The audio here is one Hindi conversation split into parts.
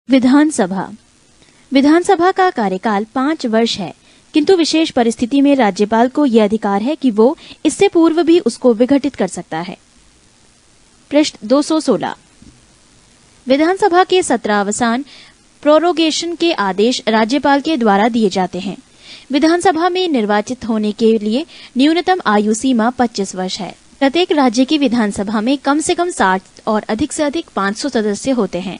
विधानसभा। विधानसभा का कार्यकाल 5 वर्ष है, किंतु विशेष परिस्थिति में राज्यपाल को यह अधिकार है कि वो इससे पूर्व भी उसको विघटित कर सकता है। पृष्ठ 216। विधानसभा के सत्रावसान प्रोरोगेशन के आदेश राज्यपाल के द्वारा दिए जाते हैं। विधानसभा में निर्वाचित होने के लिए न्यूनतम आयु सीमा 25 वर्ष है। प्रत्येक राज्य की विधानसभा में कम से कम 60 और अधिक से अधिक 500 सदस्य होते हैं।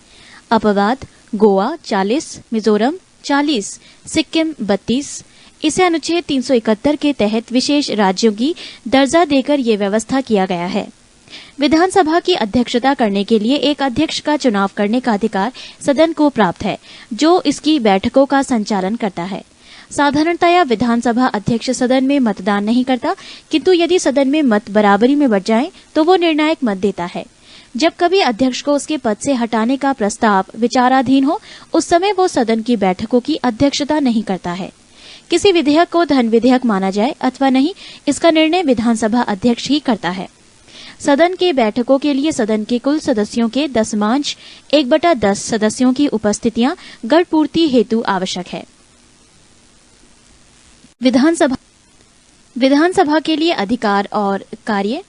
अपवाद गोवा 40, मिजोरम 40, सिक्किम 32। इसे अनुच्छेद 371 के तहत विशेष राज्यों की दर्जा देकर ये व्यवस्था किया गया है। विधानसभा की अध्यक्षता करने के लिए एक अध्यक्ष का चुनाव करने का अधिकार सदन को प्राप्त है, जो इसकी बैठकों का संचालन करता है। साधारणतया विधानसभा अध्यक्ष सदन में मतदान नहीं करता, किंतु यदि सदन में मत बराबरी में बढ़ जाएं, तो वो निर्णायक मत देता है। जब कभी अध्यक्ष को उसके पद से हटाने का प्रस्ताव विचाराधीन हो, उस समय वो सदन की बैठकों की अध्यक्षता नहीं करता है। किसी विधेयक को धन विधेयक माना जाए अथवा नहीं, इसका निर्णय विधानसभा अध्यक्ष ही करता है। सदन के बैठकों के लिए सदन के कुल सदस्यों के 10 1/10 सदस्यों की उपस्थितियां गढ़पूर्ति हेतु आवश्यक है। विधानसभा के लिए अधिकार और कार्य।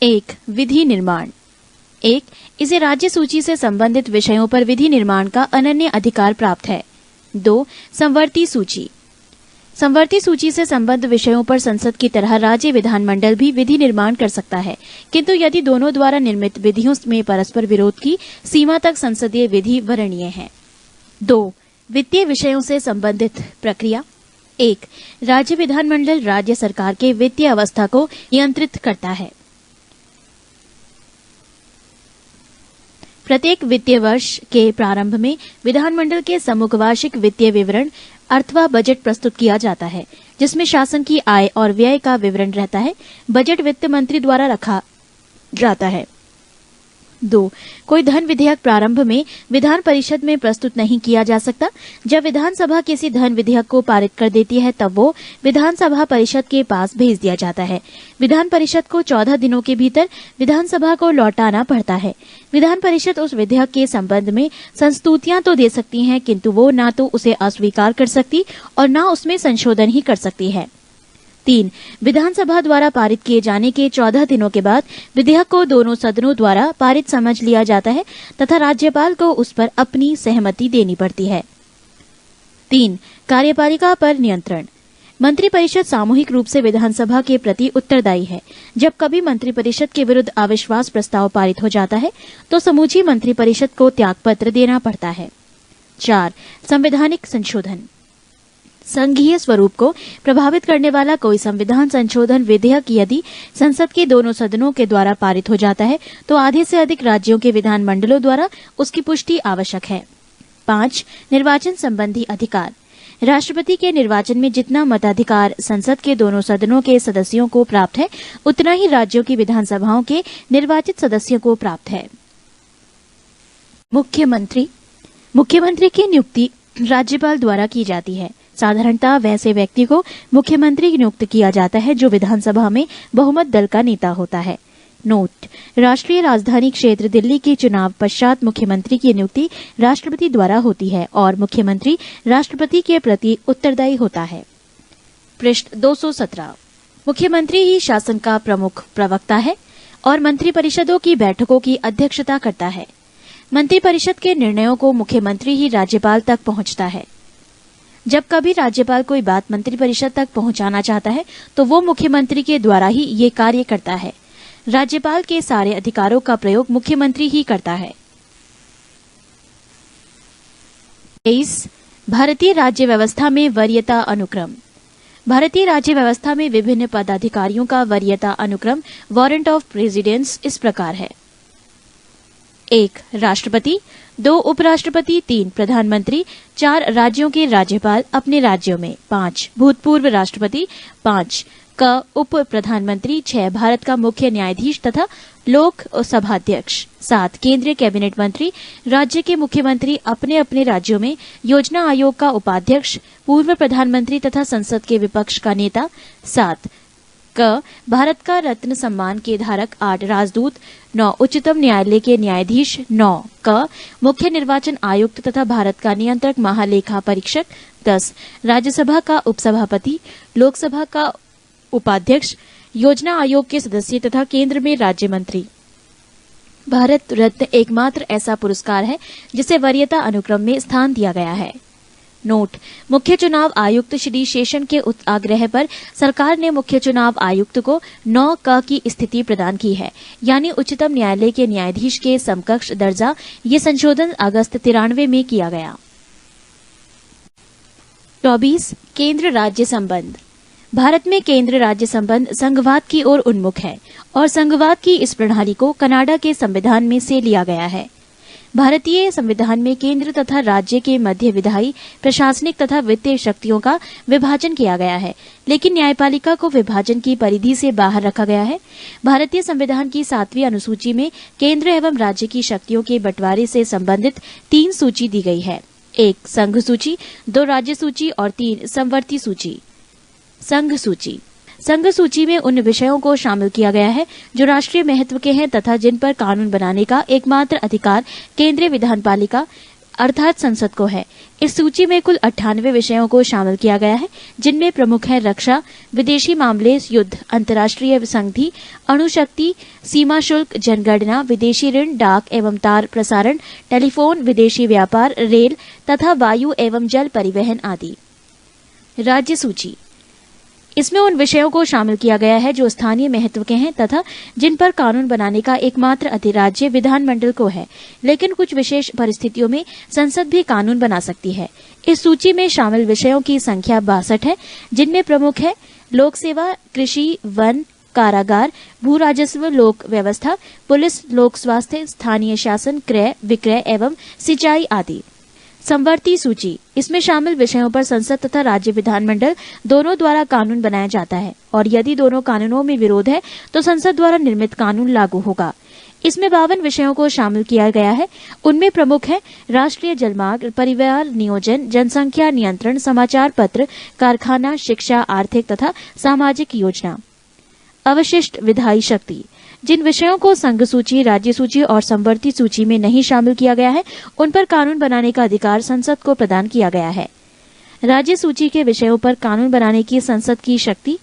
1. विधि निर्माण। 1. इसे राज्य सूची से संबंधित विषयों पर विधि निर्माण का अनन्य अधिकार प्राप्त है। 2. संवर्ती सूची। संवर्ती सूची से संबद्ध विषयों पर संसद की तरह राज्य विधानमंडल भी विधि निर्माण कर सकता है, किंतु यदि दोनों द्वारा निर्मित विधियों में परस्पर विरोध की सीमा तक संसदीय विधि वर्णनीय है। 2. वित्तीय विषयों से संबंधित प्रक्रिया। 1. राज्य विधानमंडल राज्य सरकार के वित्तीय अवस्था को नियंत्रित करता है। प्रत्येक वित्तीय वर्ष के प्रारंभ में विधानमंडल के सम्मुख वार्षिक वित्तीय विवरण अथवा बजट प्रस्तुत किया जाता है, जिसमें शासन की आय और व्यय का विवरण रहता है। बजट वित्त मंत्री द्वारा रखा जाता है। 2. कोई धन विधेयक प्रारंभ में विधान परिषद में प्रस्तुत नहीं किया जा सकता। जब विधानसभा किसी धन विधेयक को पारित कर देती है, तब वो विधानसभा परिषद के पास भेज दिया जाता है। विधान परिषद को 14 दिनों के भीतर विधानसभा को लौटाना पड़ता है। विधान परिषद उस विधेयक के संबंध में संस्तुतियां तो दे सकती है, किंतु वो न तो उसे अस्वीकार कर सकती और न उसमें संशोधन ही कर सकती है। 3. विधानसभा द्वारा पारित किए जाने के 14 दिनों के बाद विधेयक को दोनों सदनों द्वारा पारित समझ लिया जाता है तथा राज्यपाल को उस पर अपनी सहमति देनी पड़ती है। 3. कार्यपालिका पर नियंत्रण। मंत्रिपरिषद सामूहिक रूप से विधानसभा के प्रति उत्तरदायी है। जब कभी मंत्रिपरिषद के विरुद्ध अविश्वास प्रस्ताव पारित हो जाता है, तो समूची मंत्रिपरिषद को त्यागपत्र देना पड़ता है। 4. संवैधानिक संशोधन। संघीय स्वरूप को प्रभावित करने वाला कोई संविधान संशोधन विधेयक यदि संसद के दोनों सदनों के द्वारा पारित हो जाता है, तो आधे से अधिक राज्यों के विधानमंडलों द्वारा उसकी पुष्टि आवश्यक है। 5. निर्वाचन संबंधी अधिकार। राष्ट्रपति के निर्वाचन में जितना मताधिकार संसद के दोनों सदनों के सदस्यों को प्राप्त है, उतना ही राज्यों की विधानसभाओं के निर्वाचित सदस्यों को प्राप्त है। मुख्यमंत्री की नियुक्ति राज्यपाल द्वारा की जाती है। साधारणतः वैसे व्यक्ति को मुख्यमंत्री नियुक्त किया जाता है जो विधानसभा में बहुमत दल का नेता होता है। नोट: राष्ट्रीय राजधानी क्षेत्र दिल्ली के चुनाव पश्चात मुख्यमंत्री की नियुक्ति राष्ट्रपति द्वारा होती है और मुख्यमंत्री राष्ट्रपति के प्रति उत्तरदायी होता है। पृष्ठ 217। मुख्यमंत्री ही शासन का प्रमुख प्रवक्ता है और मंत्रिपरिषदों की बैठकों की अध्यक्षता करता है। मंत्रिपरिषद के निर्णयों को मुख्यमंत्री ही राज्यपाल तक पहुंचता है। जब कभी राज्यपाल कोई बात मंत्रिपरिषद तक पहुंचाना चाहता है, तो वो मुख्यमंत्री के द्वारा ही ये कार्य करता है। राज्यपाल के सारे अधिकारों का प्रयोग मुख्यमंत्री ही करता है। 23. भारतीय राज्य व्यवस्था में वरीयता अनुक्रम। भारतीय राज्य व्यवस्था में विभिन्न पदाधिकारियों का वरीयता अनुक्रम वारंट ऑफ प्रेसिडेंस इस प्रकार है। 1. राष्ट्रपति, 2. उपराष्ट्रपति, 3. प्रधानमंत्री, 4. राज्यों के राज्यपाल अपने राज्यों में, 5. भूतपूर्व राष्ट्रपति, 5. का उप प्रधानमंत्री, 6. भारत का मुख्य न्यायाधीश तथा लोक सभाध्यक्ष, 7. केंद्रीय कैबिनेट मंत्री, राज्य के मुख्यमंत्री अपने अपने राज्यों में, योजना आयोग का उपाध्यक्ष, पूर्व प्रधानमंत्री तथा संसद के विपक्ष का नेता, 7. क भारत का रत्न सम्मान के धारक 8 राजदूत, 9 उच्चतम न्यायालय के न्यायाधीश, 9 क मुख्य निर्वाचन आयुक्त तथा भारत का नियंत्रक महालेखा परीक्षक, 10 राज्यसभा का उपसभापति, लोकसभा का उपाध्यक्ष, योजना आयोग के सदस्य तथा केंद्र में राज्य मंत्री। भारत रत्न एकमात्र ऐसा पुरस्कार है जिसे वरीयता अनुक्रम में स्थान दिया गया है। नोट: मुख्य चुनाव आयुक्त श्री शेषन के आग्रह पर सरकार ने मुख्य चुनाव आयुक्त को 9 क की स्थिति प्रदान की है, यानी उच्चतम न्यायालय के न्यायाधीश के समकक्ष दर्जा। ये संशोधन अगस्त 93 में किया गया। 24 केंद्र राज्य संबंध। भारत में केंद्र राज्य संबंध संघवाद की ओर उन्मुख है और संघवाद की इस प्रणाली को कनाडा के संविधान में से लिया गया है। भारतीय संविधान में केंद्र तथा राज्य के मध्य विधायी, प्रशासनिक तथा वित्तीय शक्तियों का विभाजन किया गया है, लेकिन न्यायपालिका को विभाजन की परिधि से बाहर रखा गया है। भारतीय संविधान की 7वीं अनुसूची में केंद्र एवं राज्य की शक्तियों के बंटवारे से संबंधित 3 सूची दी गई है: 1 संघ सूची, 2 राज्य सूची और 3 समवर्ती सूची। संघ सूची में उन विषयों को शामिल किया गया है जो राष्ट्रीय महत्व के हैं तथा जिन पर कानून बनाने का एकमात्र अधिकार केंद्रीय विधानपालिका अर्थात संसद को है। इस सूची में कुल 98 विषयों को शामिल किया गया है, जिनमें प्रमुख है रक्षा, विदेशी मामले, युद्ध, अंतर्राष्ट्रीय संधि, अणुशक्ति, सीमा शुल्क, जनगणना, विदेशी ऋण, डाक एवं तार प्रसारण, टेलीफोन, विदेशी व्यापार, रेल तथा वायु एवं जल परिवहन आदि। राज्य सूची: इसमें उन विषयों को शामिल किया गया है जो स्थानीय महत्व के हैं तथा जिन पर कानून बनाने का एकमात्र अधिराज्य विधानमंडल को है, लेकिन कुछ विशेष परिस्थितियों में संसद भी कानून बना सकती है। इस सूची में शामिल विषयों की संख्या 62 है, जिनमें प्रमुख है लोक सेवा, कृषि, वन, कारागार, भू राजस्व, लोक व्यवस्था, पुलिस, लोक स्वास्थ्य, स्थानीय शासन, क्रय विक्रय एवं सिंचाई आदि। समवर्ती सूची: इसमें शामिल विषयों पर संसद तथा राज्य विधानमंडल दोनों द्वारा कानून बनाया जाता है और यदि दोनों कानूनों में विरोध है तो संसद द्वारा निर्मित कानून लागू होगा। इसमें 52 विषयों को शामिल किया गया है। उनमें प्रमुख है राष्ट्रीय जलमार्ग, परिवार नियोजन, जनसंख्या नियंत्रण, समाचार पत्र, कारखाना, शिक्षा, आर्थिक तथा सामाजिक योजना। अवशिष्ट विधायी शक्ति: जिन विषयों को संघ सूची, राज्य सूची और समवर्ती सूची में नहीं शामिल किया गया है, उन पर कानून बनाने का अधिकार संसद को प्रदान किया गया है। राज्य सूची के विषयों पर कानून बनाने की संसद की शक्ति: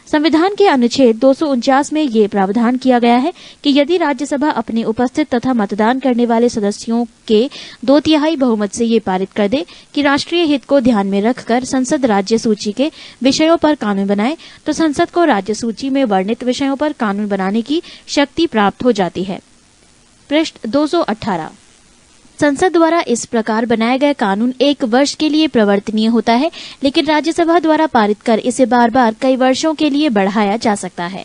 संविधान के अनुच्छेद 249 में ये प्रावधान किया गया है कि यदि राज्यसभा अपने उपस्थित तथा मतदान करने वाले सदस्यों के 2/3 बहुमत से ये पारित कर दे कि राष्ट्रीय हित को ध्यान में रखकर संसद राज्य सूची के विषयों पर कानून बनाए, तो संसद को राज्य सूची में वर्णित विषयों पर कानून बनाने की शक्ति प्राप्त हो जाती है। पृष्ठ 218। संसद द्वारा इस प्रकार बनाए गए कानून 1 वर्ष के लिए प्रवर्तनीय होता है, लेकिन राज्यसभा द्वारा पारित कर इसे बार बार कई वर्षों के लिए बढ़ाया जा सकता है।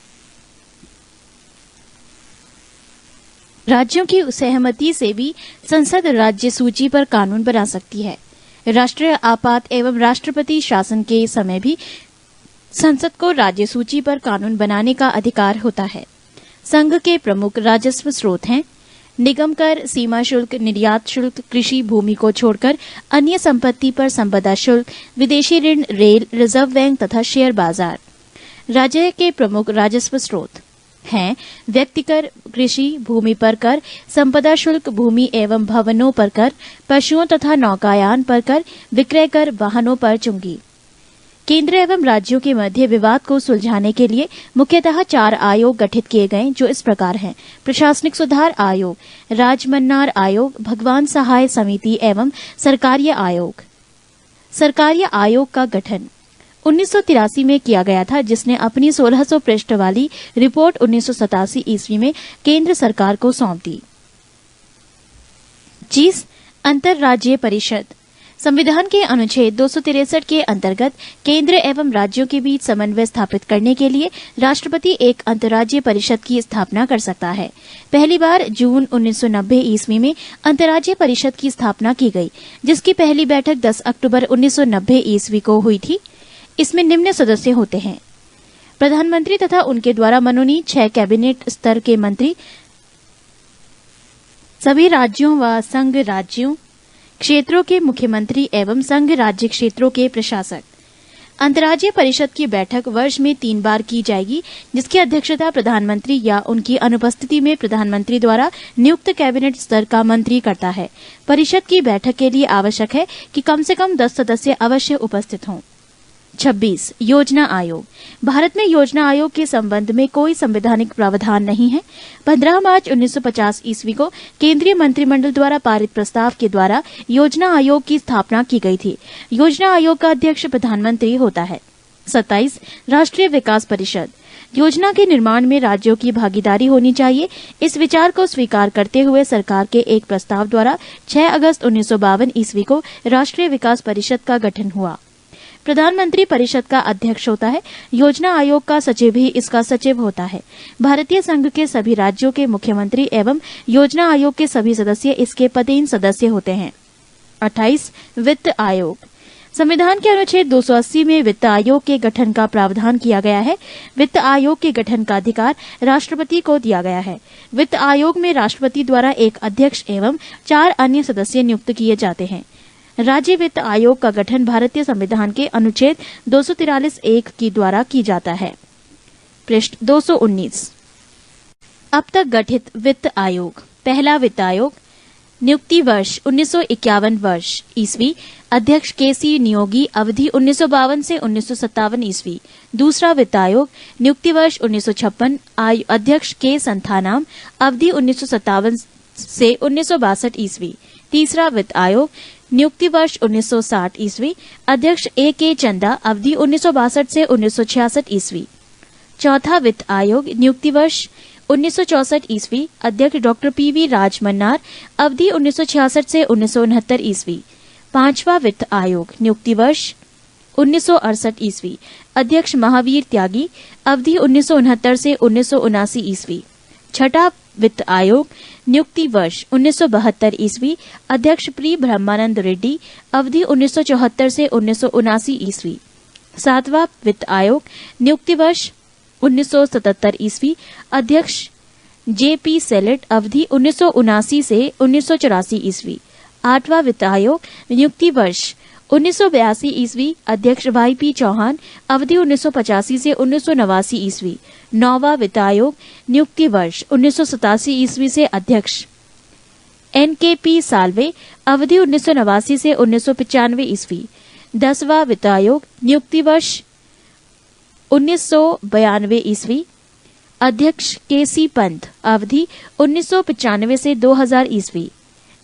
राज्यों की सहमति से भी संसद राज्य सूची पर कानून बना सकती है। राष्ट्रीय आपात एवं राष्ट्रपति शासन के समय भी संसद को राज्य सूची पर कानून बनाने का अधिकार होता है। संघ के प्रमुख राजस्व स्रोत हैं निगम कर, सीमा शुल्क, निर्यात शुल्क, कृषि भूमि को छोड़कर अन्य संपत्ति पर संपदा शुल्क, विदेशी ऋण, रेल, रिजर्व बैंक तथा शेयर बाजार। राज्य के प्रमुख राजस्व स्रोत हैं व्यक्ति कर, कृषि भूमि पर कर, संपदा शुल्क, भूमि एवं भवनों पर कर, पशुओं तथा नौकायान पर कर, विक्रय कर, वाहनों पर चुंगी। केंद्र एवं राज्यों के मध्य विवाद को सुलझाने के लिए मुख्यतः 4 आयोग गठित किए गए, जो इस प्रकार हैं: प्रशासनिक सुधार आयोग, राजमन्नार आयोग, भगवान सहाय समिति एवं सरकारीय आयोग। सरकारीय आयोग का गठन 1983 में किया गया था, जिसने अपनी 1600 पृष्ठ वाली रिपोर्ट 1987 ईस्वी में केंद्र सरकार को सौंप दी। 20 अंतर्राज्यीय परिषद। संविधान के अनुच्छेद 263 के अंतर्गत केंद्र एवं राज्यों के बीच समन्वय स्थापित करने के लिए राष्ट्रपति एक अंतर्राज्यीय परिषद की स्थापना कर सकता है। पहली बार जून 1990 ईस्वी में अंतर्राज्यीय परिषद की स्थापना की गई, जिसकी पहली बैठक 10 अक्टूबर 1990 ईस्वी को हुई थी। इसमें निम्न सदस्य होते हैं: प्रधानमंत्री तथा उनके द्वारा मनोनीत 6 कैबिनेट स्तर के मंत्री, सभी राज्यों व संघ राज्यों क्षेत्रों के मुख्यमंत्री एवं संघ राज्य क्षेत्रों के प्रशासक। अंतर्राज्यीय परिषद की बैठक वर्ष में 3 बार की जाएगी, जिसकी अध्यक्षता प्रधानमंत्री या उनकी अनुपस्थिति में प्रधानमंत्री द्वारा नियुक्त कैबिनेट स्तर का मंत्री करता है। परिषद की बैठक के लिए आवश्यक है कि कम से कम 10 सदस्य अवश्य उपस्थित हों। 26. योजना आयोग। भारत में योजना आयोग के संबंध में कोई संवैधानिक प्रावधान नहीं है। 15 मार्च 1950 ईस्वी को केंद्रीय मंत्रिमंडल द्वारा पारित प्रस्ताव के द्वारा योजना आयोग की स्थापना की गई थी। योजना आयोग का अध्यक्ष प्रधानमंत्री होता है। 27. राष्ट्रीय विकास परिषद। योजना के निर्माण में राज्यों की भागीदारी होनी चाहिए। इस विचार को स्वीकार करते हुए सरकार के एक प्रस्ताव द्वारा 6 अगस्त 1952 ईस्वी को राष्ट्रीय विकास परिषद का गठन हुआ। प्रधानमंत्री परिषद का अध्यक्ष होता है। योजना आयोग का सचिव ही इसका सचिव होता है। भारतीय संघ के सभी राज्यों के मुख्यमंत्री एवं योजना आयोग के सभी सदस्य इसके पदेन सदस्य होते हैं। 28. वित्त आयोग। संविधान के अनुच्छेद 280 में वित्त आयोग के गठन का प्रावधान किया गया है। वित्त आयोग के गठन का अधिकार राष्ट्रपति को दिया गया है। वित्त आयोग में राष्ट्रपति द्वारा एक अध्यक्ष एवं 4 अन्य सदस्य नियुक्त किए जाते हैं। राज्य वित्त आयोग का गठन भारतीय संविधान के अनुच्छेद 243(1) के द्वारा की जाता है। पृष्ठ 219। अब तक गठित वित्त आयोग। पहला वित्त आयोग। नियुक्ति वर्ष 1951 वर्ष ईस्वी। अध्यक्ष केसी नियोगी। अवधि 1952 से 1957 ईस्वी। दूसरा वित्त आयोग। नियुक्ति वर्ष 1956। अध्यक्ष के संथानाम। अवधि 1957 से 1962 ईस्वी। तीसरा वित्त आयोग। नियुक्ति वर्ष 1960 ईस्वी। अध्यक्ष A.K. चंदा। अवधि 1962 से 1966 ईस्वी। चौथा वित्त आयोग। नियुक्ति वर्ष 1964 ईस्वी। अध्यक्ष डॉक्टर P.V. राज मन्नार। अवधि 1966 से 1969 ईस्वी। पांचवा वित्त आयोग। नियुक्ति वर्ष 1968 ईस्वी। अध्यक्ष महावीर त्यागी। अवधि 1969 से 1979 ईस्वी। छठा वित्त आयोग। नियुक्ति वर्ष 1972 ईस्वी। अध्यक्ष प्री ब्रह्मानंद रेड्डी। अवधि 1974 से 1979 ईस्वी। सातवां वित्त आयोग। नियुक्ति वर्ष 1977 ईस्वी। अध्यक्ष J.P. सेलेट। अवधि 1979 से 1984 ईस्वी। आठवां वित्त आयोग। नियुक्ति वर्ष 1982 ईस्वी। अध्यक्ष Y.P. चौहान। अवधि 1985 से 1989 ईस्वी। नौवां वित्त आयोग। नियुक्ति वर्ष 1987 ईस्वी से अध्यक्ष N.K.P. साल्वे। अवधि 1989 से 1995 ईस्वी। 10वां वित्त आयोग। नियुक्ति वर्ष 1992 ईस्वी। अध्यक्ष K.C. पंत। अवधि 1995 से 2000 ईस्वी।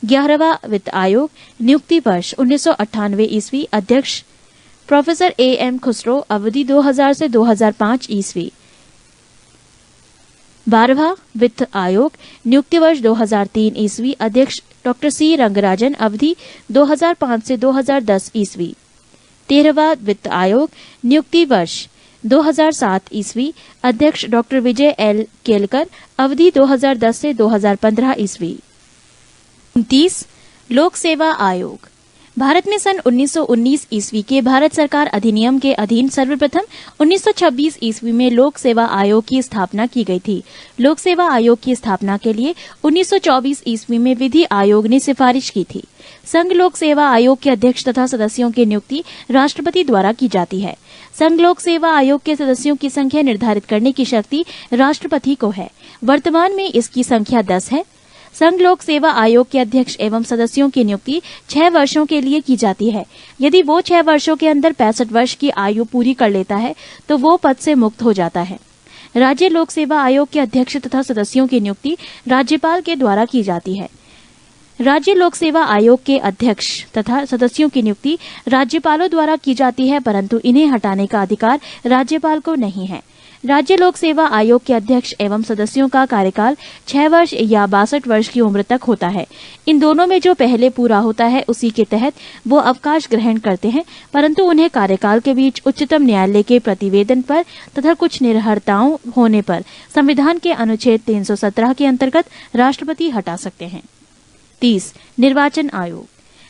11वां वित्त आयोग। नियुक्ति वर्ष 1998 ईस्वी। अध्यक्ष प्रोफेसर A.M. खुसरो। अवधि 2000 से 2005 ईस्वी। 12वां वित्त आयोग। नियुक्ति वर्ष 2003 ईस्वी। अध्यक्ष डॉक्टर C. रंगराजन। अवधि 2005 से 2010 ईस्वी। 13वां वित्त आयोग। नियुक्ति वर्ष 2007 ईस्वी। अध्यक्ष डॉक्टर विजय L. केलकर। अवधि 2010 से 2015 ईस्वी। 29. लोक सेवा आयोग। भारत में सन 1919 ईस्वी के भारत सरकार अधिनियम के अधीन सर्वप्रथम 1926 ईस्वी में लोक सेवा आयोग की स्थापना की गई थी। लोक सेवा आयोग की स्थापना के लिए 1924 ईस्वी में विधि आयोग ने सिफारिश की थी। संघ लोक सेवा आयोग के अध्यक्ष तथा सदस्यों की नियुक्ति राष्ट्रपति द्वारा की जाती है। संघ लोक सेवा आयोग के सदस्यों की संख्या निर्धारित करने की शक्ति राष्ट्रपति को है। वर्तमान में इसकी संख्या 10 है। संघ लोक सेवा आयोग के अध्यक्ष एवं सदस्यों की नियुक्ति 6 वर्षों के लिए की जाती है। यदि वो 6 वर्षों के अंदर 65 वर्ष की आयु पूरी कर लेता है तो वो पद से मुक्त हो जाता है। राज्य लोक सेवा आयोग के अध्यक्ष तथा सदस्यों की नियुक्ति राज्यपाल के द्वारा की जाती है। राज्य लोक सेवा आयोग के अध्यक्ष तथा सदस्यों की नियुक्ति राज्यपालों द्वारा की जाती है, परंतु इन्हें हटाने का अधिकार राज्यपाल को नहीं है। राज्य लोक सेवा आयोग के अध्यक्ष एवं सदस्यों का कार्यकाल 6 वर्ष या 62 वर्ष की उम्र तक होता है। इन दोनों में जो पहले पूरा होता है उसी के तहत वो अवकाश ग्रहण करते हैं, परंतु उन्हें कार्यकाल के बीच उच्चतम न्यायालय के प्रतिवेदन पर तथा कुछ निर्भरताओं होने पर संविधान के अनुच्छेद 317 के अंतर्गत राष्ट्रपति हटा सकते हैं। 30. निर्वाचन आयोग।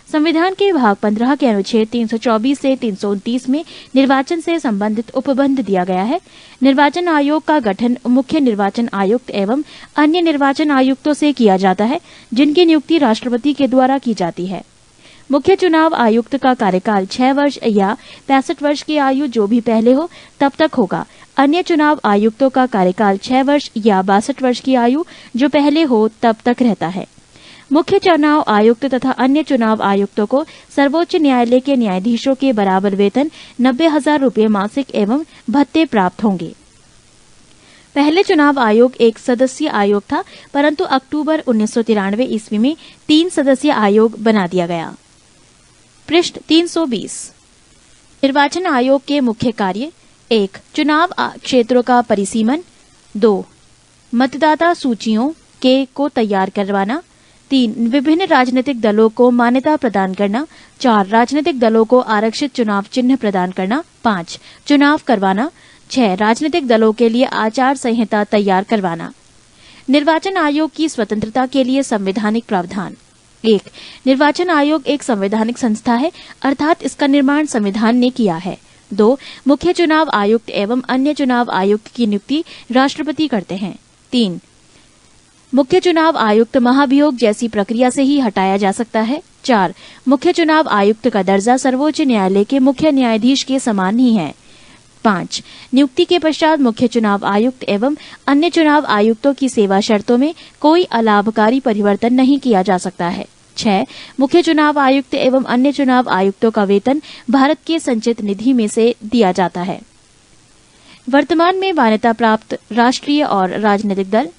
संविधान के भाग 15 के अनुच्छेद 324 से 329 में निर्वाचन से संबंधित उपबंध दिया गया है। निर्वाचन आयोग का गठन मुख्य निर्वाचन आयुक्त एवं अन्य निर्वाचन आयुक्तों से किया जाता है, जिनकी नियुक्ति राष्ट्रपति के द्वारा की जाती है। मुख्य चुनाव आयुक्त का कार्यकाल 6 वर्ष या 65 वर्ष की आयु जो भी पहले हो तब तक होगा। अन्य चुनाव आयुक्तों का कार्यकाल 6 वर्ष या 62 वर्ष की आयु जो पहले हो तब तक रहता है। मुख्य चुनाव आयुक्त तथा अन्य चुनाव आयुक्तों को सर्वोच्च न्यायालय के न्यायाधीशों के बराबर वेतन 90,000 रूपये मासिक एवं भत्ते प्राप्त होंगे। पहले चुनाव आयोग एक सदस्यीय आयोग था, परंतु अक्टूबर 1993 ईस्वी में 3 सदस्यीय आयोग बना दिया गया। पृष्ठ 320। निर्वाचन आयोग के मुख्य कार्य: 1. चुनाव क्षेत्रों का परिसीमन। 2. मतदाता सूचियों को तैयार करवाना। 3. विभिन्न राजनीतिक दलों को मान्यता प्रदान करना। 4. राजनीतिक दलों को आरक्षित चुनाव चिन्ह प्रदान करना। 5. चुनाव करवाना। 6. राजनीतिक दलों के लिए आचार संहिता तैयार करवाना। निर्वाचन आयोग की स्वतंत्रता के लिए संवैधानिक प्रावधान। 1. निर्वाचन आयोग एक संवैधानिक संस्था है, अर्थात इसका निर्माण संविधान ने किया है। 2. मुख्य चुनाव आयुक्त एवं अन्य चुनाव आयुक्त की नियुक्ति राष्ट्रपति करते हैं। 3. मुख्य चुनाव आयुक्त महाभियोग जैसी प्रक्रिया से ही हटाया जा सकता है। 4. मुख्य चुनाव आयुक्त का दर्जा सर्वोच्च न्यायालय के मुख्य न्यायाधीश के समान ही है। 5. नियुक्ति के पश्चात मुख्य चुनाव आयुक्त एवं अन्य चुनाव आयुक्तों की सेवा शर्तों में कोई अलाभकारी परिवर्तन नहीं किया जा सकता है। 6. मुख्य चुनाव आयुक्त एवं अन्य चुनाव आयुक्तों का वेतन भारत के संचित निधि में से दिया जाता है। वर्तमान में मान्यता प्राप्त राष्ट्रीय और राजनीतिक दल: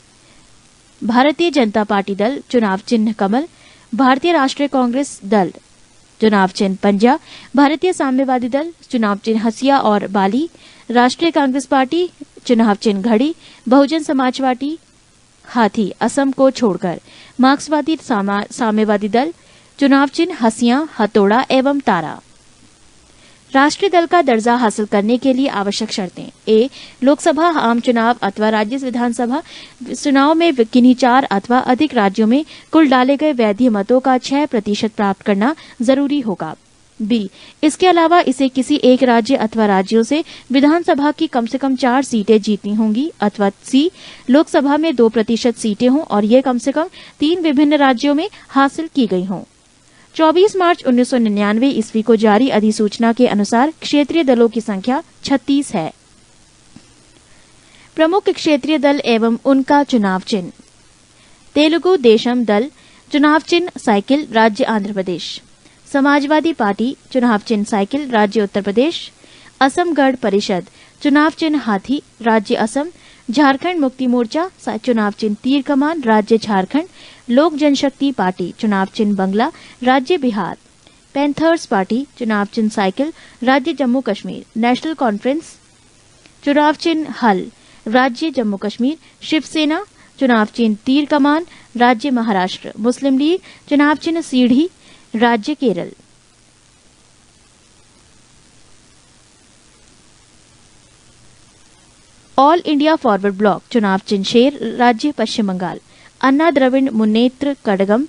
भारतीय जनता पार्टी दल, चुनाव चिन्ह कमल। भारतीय राष्ट्रीय कांग्रेस दल, चुनाव चिन्ह पंजा। भारतीय साम्यवादी दल, चुनाव चिन्ह हंसिया और बाली। राष्ट्रीय कांग्रेस पार्टी, चुनाव चिन्ह घड़ी। बहुजन समाज पार्टी, हाथी असम को छोड़कर। मार्क्सवादी साम्यवादी दल, चुनाव चिन्ह हंसिया, हथौड़ा एवं तारा। राष्ट्रीय दल का दर्जा हासिल करने के लिए आवश्यक शर्तें: ए. लोकसभा आम चुनाव अथवा राज्य विधानसभा चुनाव में किन्हीं 4 अथवा अधिक राज्यों में कुल डाले गए वैध मतों का 6% प्राप्त करना जरूरी होगा। बी. इसके अलावा इसे किसी एक राज्य अथवा राज्यों से विधानसभा की कम से कम 4 सीटें जीतनी होंगी। अथवा सी. लोकसभा में 2% सीटें हों और ये कम से कम 3 विभिन्न राज्यों में हासिल की गई हों। 24 मार्च 1999 ईस्वी को जारी अधिसूचना के अनुसार क्षेत्रीय दलों की संख्या 36 है। प्रमुख क्षेत्रीय दल एवं उनका चुनाव चिन्ह: तेलुगु देशम दल, चुनाव चिन्ह साइकिल, राज्य आंध्र प्रदेश। समाजवादी पार्टी, चुनाव चिन्ह साइकिल, राज्य उत्तर प्रदेश। असम गण परिषद, चुनाव चिन्ह हाथी, राज्य असम। झारखंड मुक्ति मोर्चा, चुनाव चिन्ह तीर कमान, राज्य झारखंड। लोक जनशक्ति पार्टी, चुनाव चिन्ह बंगला, राज्य बिहार। पैंथर्स पार्टी, चुनाव चिन्ह साइकिल, राज्य जम्मू कश्मीर। नेशनल कॉन्फ्रेंस, चुनाव चिन्ह हल, राज्य जम्मू कश्मीर। शिवसेना, चुनाव चिन्ह तीर कमान, राज्य महाराष्ट्र। मुस्लिम लीग, चुनाव चिन्ह सीढ़ी, राज्य Kerala. All India forward block, चुनाव चिन्ह शेर, राज्य पश्चिम बंगाल। अन्ना द्रविड़ मुन्नेत्र कड़गम,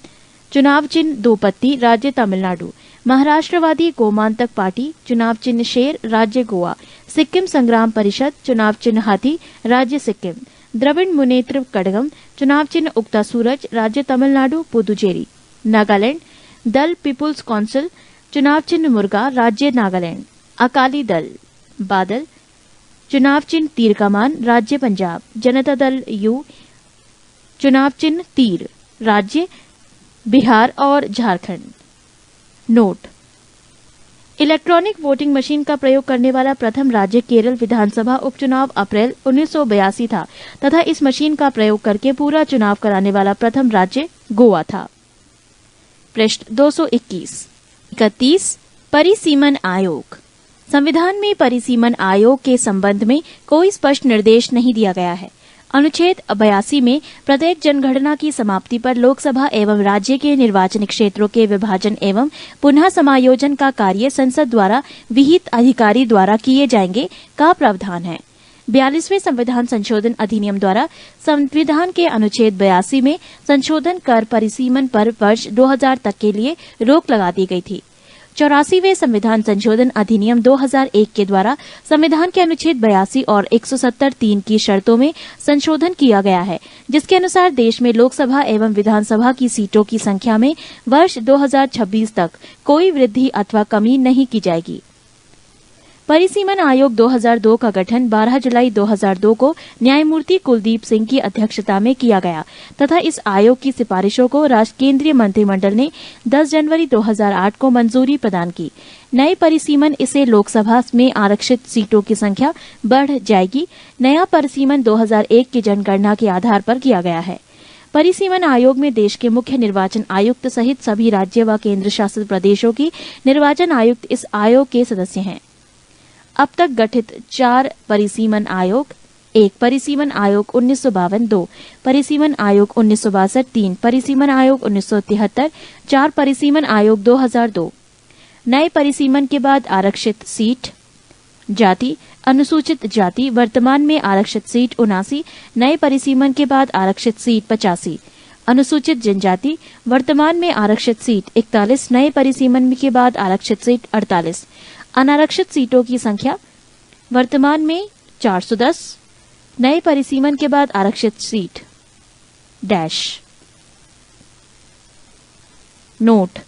चुनाव चिन्ह 2 पत्ती, राज्य तमिलनाडु। महाराष्ट्रवादी गोमांतक पार्टी, चुनाव चिन्ह शेर, राज्य गोवा। सिक्किम संग्राम परिषद, चुनाव चिन्ह हाथी, राज्य सिक्किम। द्रविड़ मुन्नेत्र कड़गम, चुनाव चिन्ह उगता सूरज, राज्य तमिलनाडु पुदुचेरी। नागालैंड दल पीपुल्स काउंसिल, चुनाव चिन्ह मुर्गा, राज्य नागालैंड। अकाली दल बादल, चुनाव चिन्ह तीर कमान, राज्य पंजाब। जनता दल यू, चुनाव चिन्ह तीर, राज्य बिहार और Jharkhand. Note: electronic voting machine का प्रयोग करने वाला प्रथम राज्य केरल विधानसभा उपचुनाव अप्रैल 1982 था तथा इस मशीन का प्रयोग करके पूरा चुनाव कराने वाला प्रथम राज्य गोवा था। पृष्ठ 221। परिसीमन आयोग: संविधान में परिसीमन आयोग के संबंध में कोई स्पष्ट निर्देश नहीं दिया गया है। अनुच्छेद 82 में प्रत्येक जनगणना की समाप्ति पर लोकसभा एवं राज्य के निर्वाचन क्षेत्रों के विभाजन एवं पुनः समायोजन का कार्य संसद द्वारा विहित अधिकारी द्वारा किए जाएंगे का प्रावधान है। 42वें संविधान संशोधन अधिनियम द्वारा संविधान के अनुच्छेद 82 में संशोधन कर परिसीमन पर वर्ष 2000 तक के लिए रोक लगा दी गई थी। 84वें संविधान संशोधन अधिनियम 2001 के द्वारा संविधान के अनुच्छेद 82 और 170(3) की शर्तों में संशोधन किया गया है, जिसके अनुसार देश में लोकसभा एवं विधानसभा की सीटों की संख्या में वर्ष 2026 तक कोई वृद्धि अथवा कमी नहीं की जाएगी। परिसीमन आयोग 2002 का गठन 12 जुलाई 2002 को न्यायमूर्ति कुलदीप सिंह की अध्यक्षता में किया गया तथा इस आयोग की सिफारिशों को केंद्रीय मंत्रिमंडल ने 10 जनवरी 2008 को मंजूरी प्रदान की। नए परिसीमन इसे लोकसभा में आरक्षित सीटों की संख्या बढ़ जाएगी। नया परिसीमन 2001 की जनगणना के आधार पर किया गया है। परिसीमन आयोग में देश के मुख्य निर्वाचन आयुक्त सहित सभी राज्य व केंद्र शासित प्रदेशों की निर्वाचन आयुक्त इस आयोग के सदस्य हैं। अब तक गठित 4 परिसीमन आयोग: 1 परिसीमन आयोग 1952, 2 परिसीमन आयोग 1962, 3 परिसीमन आयोग 1973, 4 परिसीमन आयोग 2002। नए परिसीमन के बाद आरक्षित सीट: जाति अनुसूचित जाति वर्तमान में आरक्षित सीट 79, नए परिसीमन के बाद आरक्षित सीट 85। अनुसूचित जनजाति वर्तमान में आरक्षित सीट 41, नए परिसीमन के बाद आरक्षित सीट 48। अनारक्षित सीटों की संख्या वर्तमान में 410, नए परिसीमन के बाद आरक्षित सीट डैश। नोट: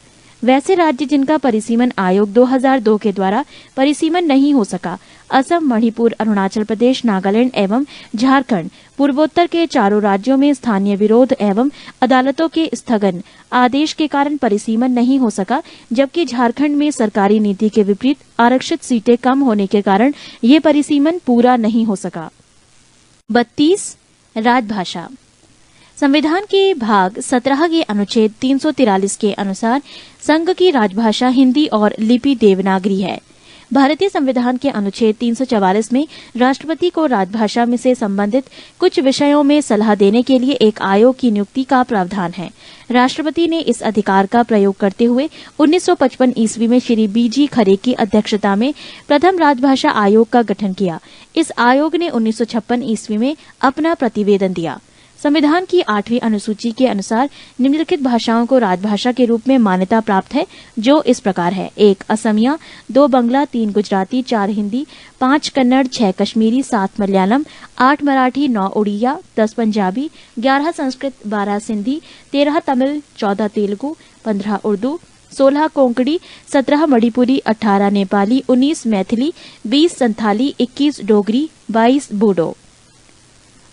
वैसे राज्य जिनका परिसीमन आयोग 2002 के द्वारा परिसीमन नहीं हो सका, असम, मणिपुर, अरुणाचल प्रदेश, नागालैंड एवं झारखंड, पूर्वोत्तर के चारों राज्यों में स्थानीय विरोध एवं अदालतों के स्थगन आदेश के कारण परिसीमन नहीं हो सका, जबकि झारखंड में सरकारी नीति के विपरीत आरक्षित सीटें कम होने के कारण ये परिसीमन पूरा नहीं हो सका। 32 राजभाषा। संविधान के भाग 17 के अनुच्छेद 343 के अनुसार संघ की राजभाषा हिंदी और लिपि देवनागरी है। भारतीय संविधान के अनुच्छेद 344 में राष्ट्रपति को राजभाषा में से संबंधित कुछ विषयों में सलाह देने के लिए एक आयोग की नियुक्ति का प्रावधान है। राष्ट्रपति ने इस अधिकार का प्रयोग करते हुए 1955 ईस्वी में श्री BG खरे की अध्यक्षता में प्रथम राजभाषा आयोग का गठन किया। इस आयोग ने 1956 ईस्वी में अपना प्रतिवेदन दिया। संविधान की 8वीं अनुसूची के अनुसार निम्नलिखित भाषाओं को राजभाषा के रूप में मान्यता प्राप्त है, जो इस प्रकार है: 1 असमिया, 2 बंगला, 3 गुजराती, 4 हिंदी, 5 कन्नड़, 6 कश्मीरी, 7 मलयालम, 8 मराठी, 9 उड़िया, 10 पंजाबी, 11 संस्कृत, 12 सिंधी, 13 तमिल, 14 तेलुगु, 15 उर्दू, 16 कोंकणी, 17 मणिपुरी, 18 नेपाली, 19 मैथिली, 20 संथाली, 21 डोगरी, 22 बूडो।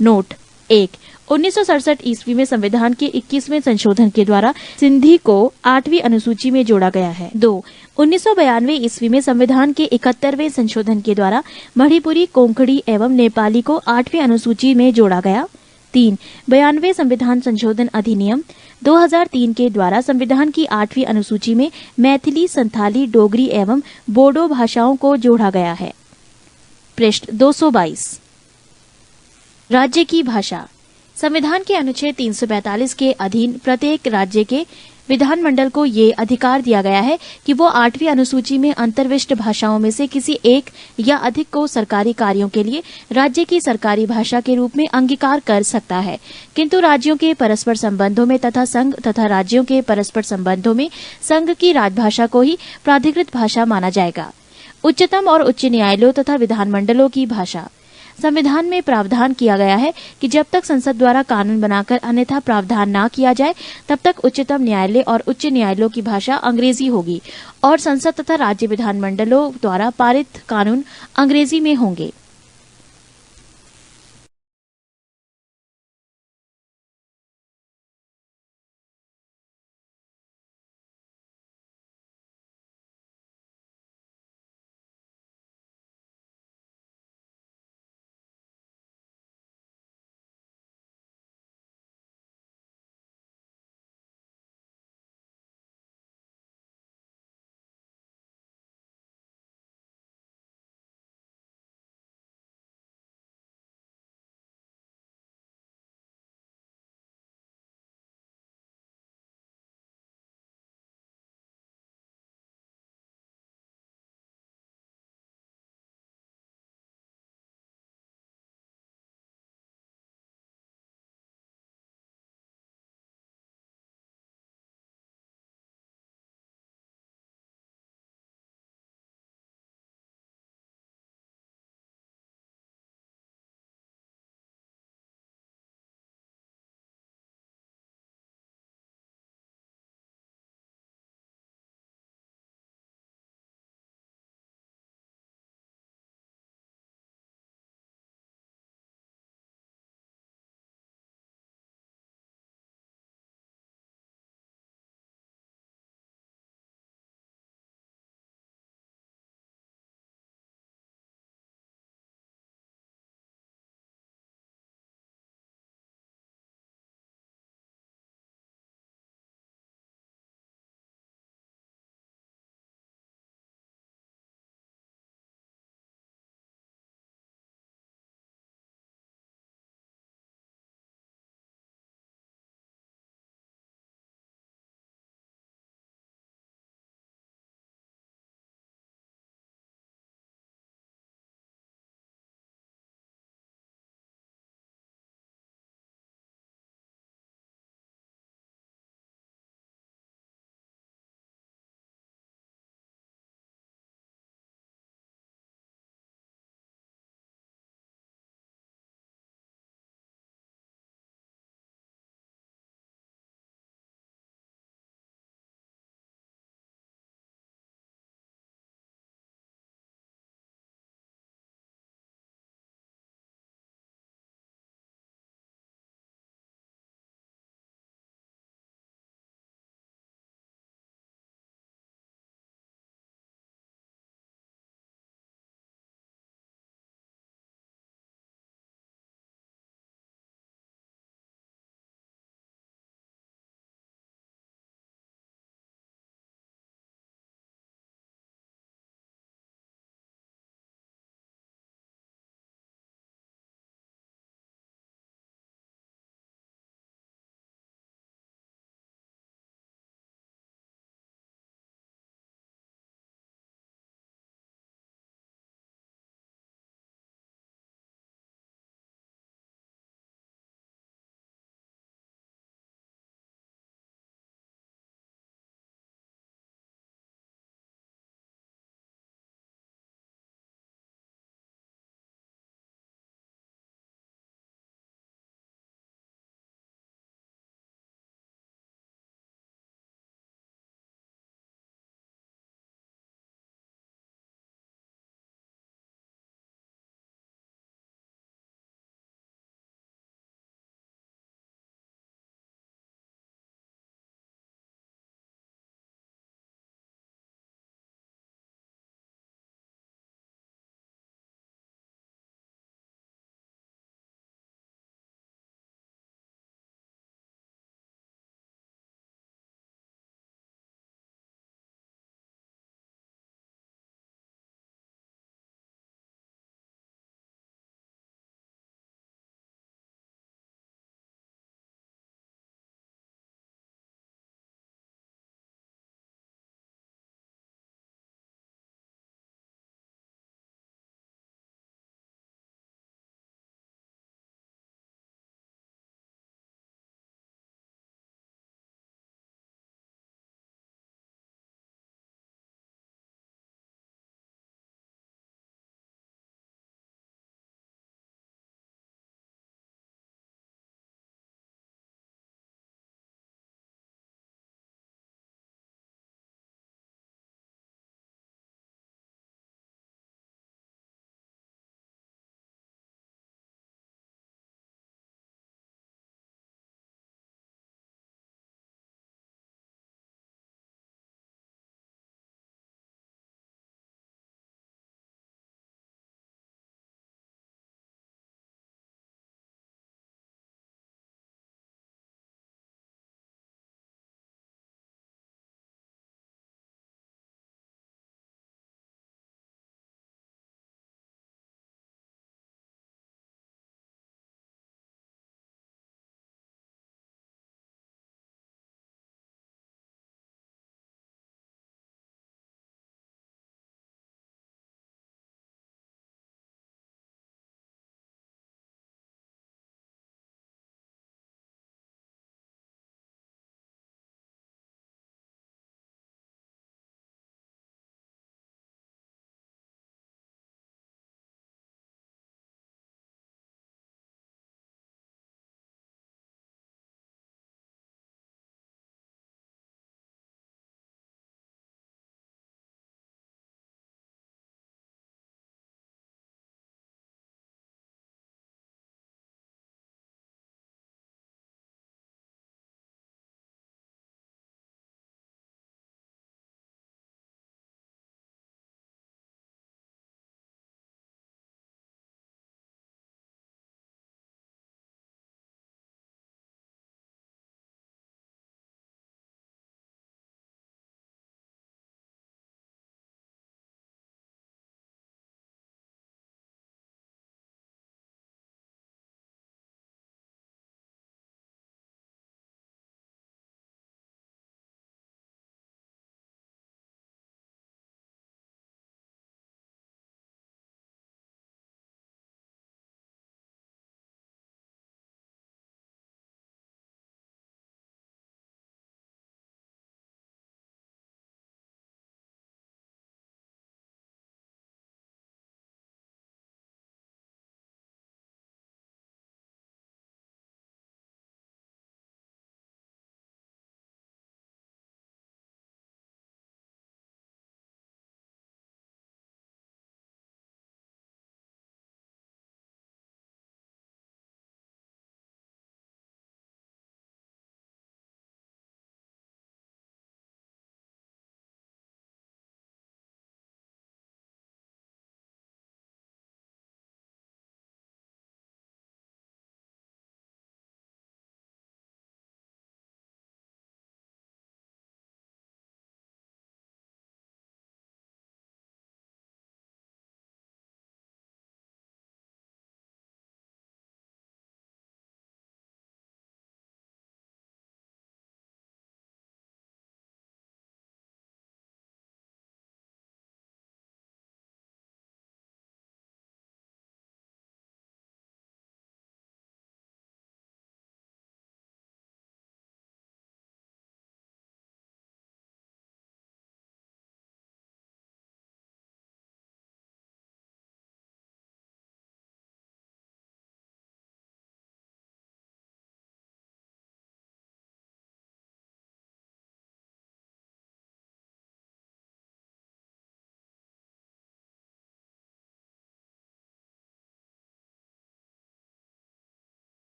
नोट: 1 1967 ईस्वी में संविधान के 21वें संशोधन के द्वारा सिंधी को 8वीं अनुसूची में जोड़ा गया है। 2 1992 ईस्वी में संविधान के 71वें संशोधन के द्वारा मणिपुरी, कोंकणी एवं नेपाली को 8वीं अनुसूची में जोड़ा गया। 3 92 संविधान संशोधन अधिनियम 2003 के द्वारा संविधान की 8वीं अनुसूची में मैथिली, संथाली, डोगरी एवं बोडो भाषाओं को जोड़ा गया है। पृष्ठ 222। राज्य की भाषा। संविधान के अनुच्छेद 345 के अधीन प्रत्येक राज्य के विधानमंडल को ये अधिकार दिया गया है कि वो 8वीं अनुसूची में अंतर्विष्ट भाषाओं में से किसी एक या अधिक को सरकारी कार्यों के लिए राज्य की सरकारी भाषा के रूप में अंगीकार कर सकता है, किंतु राज्यों के परस्पर संबंधों में तथा संघ तथा राज्यों के परस्पर संबंधों में संघ की राजभाषा को ही प्राधिकृत भाषा माना जाएगा। उच्चतम और उच्च न्यायालयों तथा विधानमंडलों की भाषा। संविधान में प्रावधान किया गया है कि जब तक संसद द्वारा कानून बनाकर अन्यथा प्रावधान न किया जाए, तब तक उच्चतम न्यायालय और उच्च न्यायालयों की भाषा अंग्रेजी होगी और संसद तथा राज्य विधानमंडलों द्वारा पारित कानून अंग्रेजी में होंगे।